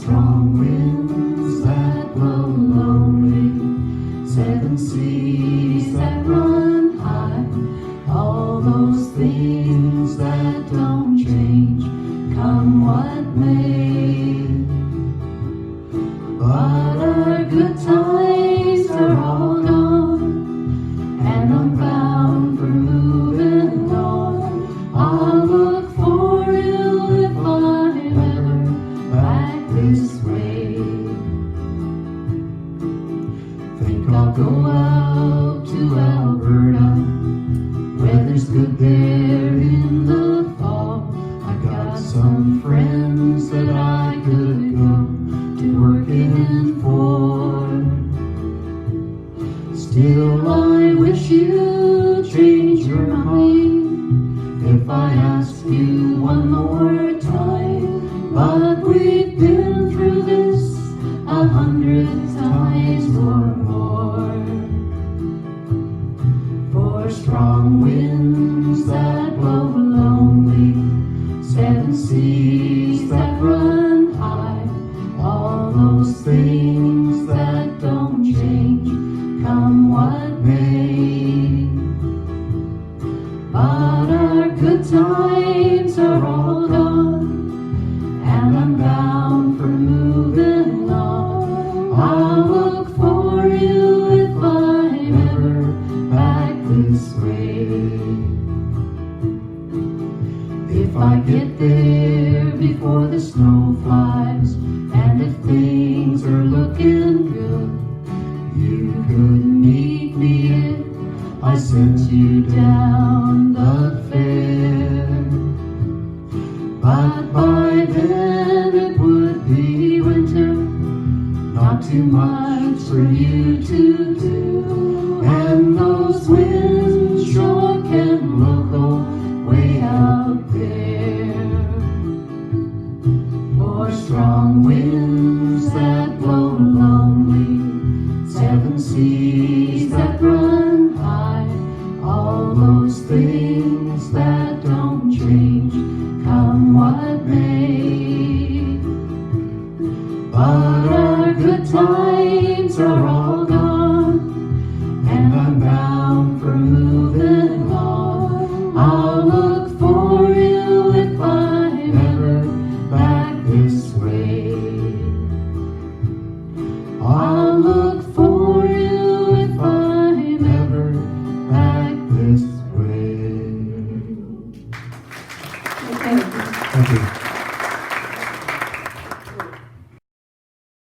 strong winds that blow lonely, 7 seas that run high, all those things that don't change, come what may. But our good times are all gone, and I'm bound for moving on. I'll look for you if I'm ever back this way. Think I'll go out to Alberta, weather's good there in the fall. I got some friends that I could go to working for. Still I wish you'd change your mind if I ask you one more time. But we've been through this 100 times or more. For strong winds that blow lonely, 7 seas that run high, all those things that don't change, come what may. But our good times are all gone, and I'm bound for moving on. I'll look for you if I'm ever back this way. If I get there before the snow flies, and if things are looking good, you could meet me if I sent you down the fair. But by then it would be winter, not too much for you to do, and those winds sure can blow way out there. For strong winds that blow lonely, 7 seas that run high, all those things that don't change, come what may. But our good times are all gone, and I'm bound for moving on. I'll look for you if I'm ever back this way. I'll look for you if I'm ever back this way. Okay. Thank you.